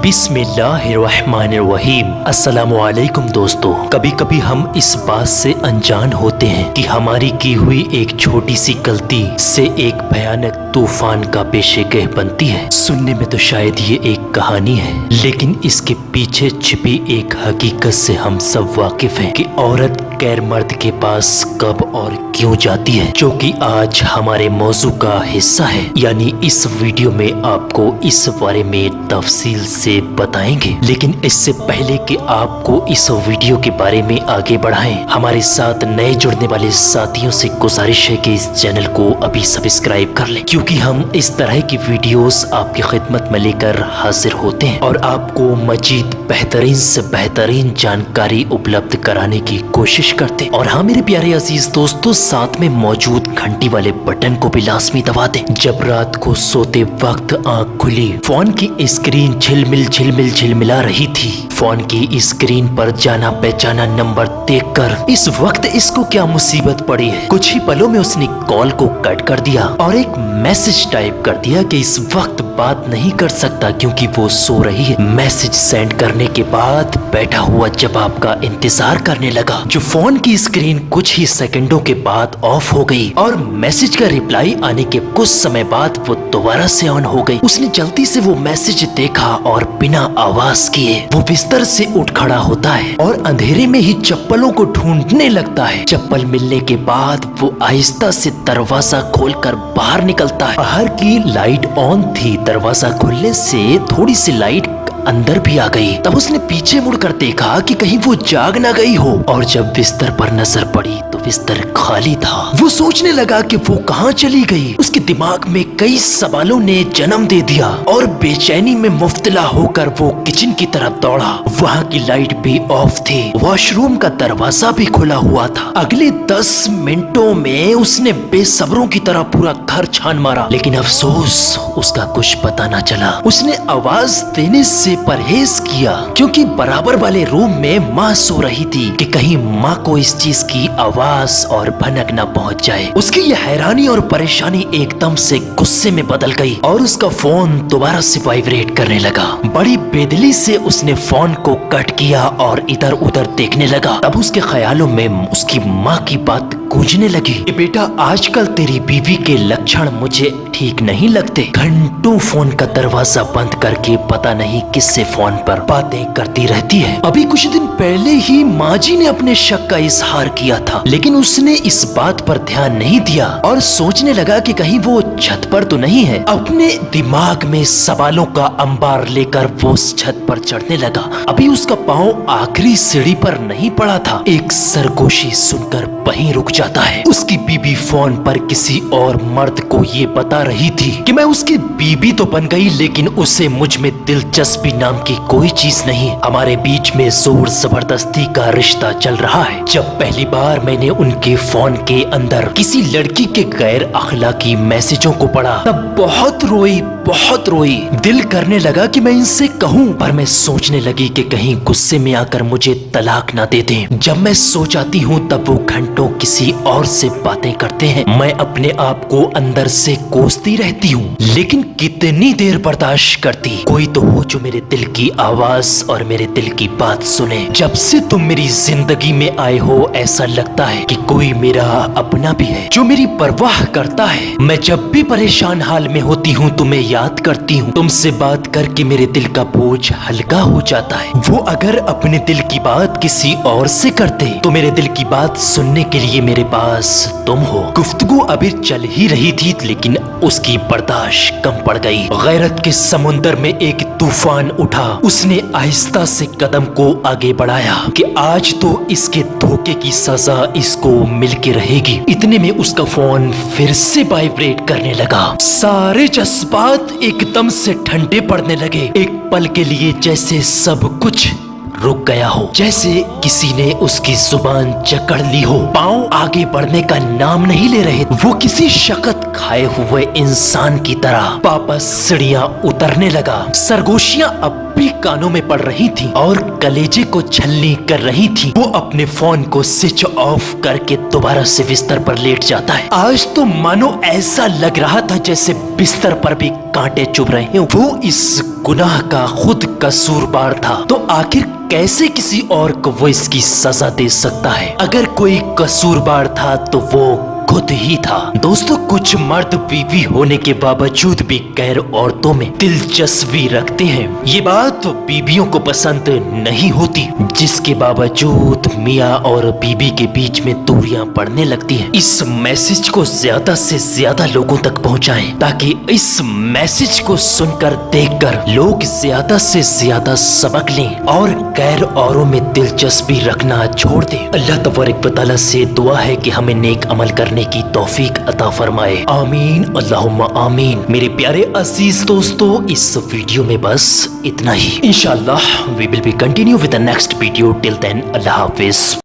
बिस्मिल्लाहिर्रहमानिर्रहीम। अस्सलामुअलैकुम दोस्तों, कभी कभी हम इस बात से अनजान होते हैं कि हमारी की हुई एक छोटी सी गलती से एक भयानक तूफान का पेशेगह बनती है। सुनने में तो शायद ये एक कहानी है, लेकिन इसके पीछे छिपी एक हकीकत से हम सब वाकिफ हैं कि औरत गैर मर्द के पास कब और क्यों जाती है, जो कि आज हमारे मौजू का हिस्सा है। यानी इस वीडियो में आपको इस बारे में तफसील से बताएंगे। लेकिन इससे पहले कि आपको इस वीडियो के बारे में आगे बढ़ाएं, हमारे साथ नए जुड़ने वाले साथियों से गुजारिश है कि इस चैनल को अभी सब्सक्राइब कर लें, क्योंकि हम इस तरह की वीडियोस आपकी खिदमत में लेकर हाजिर होते हैं और आपको मजीद बेहतरीन से बेहतरीन जानकारी उपलब्ध कराने की कोशिश करते हैं। और हाँ मेरे प्यारे अजीज दोस्तों, साथ में मौजूद घंटी वाले बटन को भी लाजमी दबा दें। जब रात को सोते वक्त आंख खुली, फोन की स्क्रीन झिलमिला रही थी। फोन की स्क्रीन पर जाना पहचाना नंबर देखकर इस वक्त इसको क्या मुसीबत पड़ी है। कुछ ही पलों में उसने कॉल को कट कर दिया और एक मैसेज टाइप कर दिया कि इस वक्त बात नहीं कर सकता क्योंकि वो सो रही है। मैसेज सेंड करने के बाद बैठा हुआ जवाब का इंतजार करने लगा। जो फोन की स्क्रीन कुछ ही सेकंडों के बाद ऑफ हो गई और मैसेज का रिप्लाई आने के कुछ समय बाद वो दोबारा से ऑन हो गई। उसने जल्दी से वो मैसेज देखा और बिना आवाज किए वो बिस्तर से उठ खड़ा होता है और अंधेरे में ही चप्पलों को ढूंढने लगता है। चप्पल मिलने के बाद वो आहिस्ता से दरवाजा खोलकर बाहर निकलता है। बाहर की लाइट ऑन थी। दरवाजा खुलने से थोड़ी सी लाइट अंदर भी आ गई। तब उसने पीछे मुड़कर देखा कि कहीं वो जाग ना गई हो और जब बिस्तर पर नजर पड़ी तो बिस्तर खाली था। वो सोचने लगा कि वो कहाँ चली गई। उसके दिमाग में कई सवालों ने जन्म दे दिया और बेचैनी में मुब्तला होकर वो किचन की तरफ दौड़ा। वहाँ की लाइट भी ऑफ थी। वॉशरूम का दरवाजा भी खुला हुआ था। अगले 10 मिनटों में उसने बेसब्रों की तरह पूरा घर छान मारा, लेकिन अफसोस उसका कुछ पता न चला। उसने आवाज देने से परहेज किया क्योंकि बराबर वाले रूम में माँ सो रही थी कि कहीं माँ को इस चीज की आवाज और भनक न पहुंच जाए। उसकी यह हैरानी और परेशानी एकदम से गुस्से में बदल गई और उसका फोन दोबारा से वाइब्रेट करने लगा। बड़ी बेदिली से उसने फोन को कट किया और इधर उधर देखने लगा। तब उसके ख्यालों में उसकी माँ की बात गूंजने लगी कि बेटा, आजकल तेरी बीवी के लक्षण मुझे ठीक नहीं लगते। घंटों फोन का दरवाजा बंद करके पता नहीं किससे फोन पर बातें करती रहती है। अभी कुछ दिन पहले ही माँ जी ने अपने शक का इजहार किया था, लेकिन उसने इस बात पर ध्यान नहीं दिया और सोचने लगा कि कहीं वो छत पर तो नहीं है। अपने दिमाग में सवालों का अंबार लेकर वो छत पर चढ़ने लगा। अभी उसका पाँव आखिरी सीढ़ी पर नहीं पड़ा था, एक सरगोशी सुनकर वहीं रुक जाता है। उसकी बीबी फोन पर किसी और मर्द को ये बता रही थी कि मैं उसकी बीबी तो बन गई, लेकिन उसे मुझ में दिलचस्पी नाम की कोई चीज नहीं। हमारे बीच में जोर जबरदस्ती का रिश्ता चल रहा है। जब पहली बार मैंने उनके फोन के अंदर किसी लड़की के गैर अखलाकी मैसेजों को पढ़ा तब बहुत रोई। दिल करने लगा कि मैं इनसे कहूँ, पर मैं सोचने लगी कि कहीं गुस्से में आकर मुझे तलाक ना दे दें। जब मैं सो जाती हूँ तब वो घंटों किसी और से बातें करते हैं। मैं अपने आप को अंदर से कोसती रहती हूँ, लेकिन कितनी देर बर्दाश्त करती। कोई तो हो जो मेरे दिल की आवाज और मेरे दिल की बात सुने। जब से तुम मेरी जिंदगी में आए हो ऐसा लगता है कि कोई मेरा अपना भी है जो मेरी परवाह करता है। मैं जब भी परेशान हाल में होती हूँ तुम्हें याद करती हूँ। तुमसे बात करके मेरे दिल का बोझ हल्का हो जाता है। वो अगर अपने दिल की बात किसी और से करते तो मेरे दिल की बात सुनने के लिए मेरे पास तुम हो। गुफ्तगू अभी चल ही रही थी, लेकिन उसकी बर्दाश्त कम पड़ गई। गैरत के समुंदर में एक तूफान उठा। उसने आहिस्ता से कदम को आगे बढ़ाया कि आज तो इसके धोखे की सजा इसको मिल के रहेगी। इतने में उसका फोन फिर से वाइब्रेट करने लगा। सारे जज्बात एकदम से ठंडे पड़ने लगे। एक पल के लिए जैसे सब कुछ रुक गया हो, जैसे किसी ने उसकी जुबान जकड़ ली हो। पाँव आगे बढ़ने का नाम नहीं ले रहे। वो किसी शक्कत खाए हुए इंसान की तरह वापस सीढ़ियां उतरने लगा। सरगोशियां अब भी कानों में पड़ रही थी और कलेजे को छलनी कर रही थी, वो अपने फोन को स्विच ऑफ करके दोबारा से बिस्तर पर लेट जाता है। आज तो मानो ऐसा लग रहा था जैसे बिस्तर पर भी कांटे चुभ रहे हो। वो इस गुनाह का खुद कसूरवार था, तो आखिर कैसे किसी और को वो इसकी सजा दे सकता है? अगर कोई कसूरवार था तो वो खुद ही था। दोस्तों, कुछ मर्द बीवी होने के बावजूद भी गैर औरतों में दिलचस्पी रखते हैं। ये बात बीवियों को पसंद नहीं होती, जिसके बावजूद मियाँ और बीबी के बीच में दूरियां पड़ने लगती हैं। इस मैसेज को ज्यादा से ज्यादा लोगों तक पहुंचाएं, ताकि इस मैसेज को सुनकर देखकर लोग ज्यादा से ज्यादा सबक लें और गैर औरों में दिलचस्पी रखना छोड़ दें। अल्लाह तबारक व तआला से दुआ है कि हमें नेक अमल करने की तौफीक अता फरमाए। आमीन अल्लाहुम्मा आमीन। मेरे प्यारे अजीज दोस्तों, इस वीडियो में बस इतना ही। इंशाअल्लाह we will be continue with the next video. Till then अल्लाह हाफिज।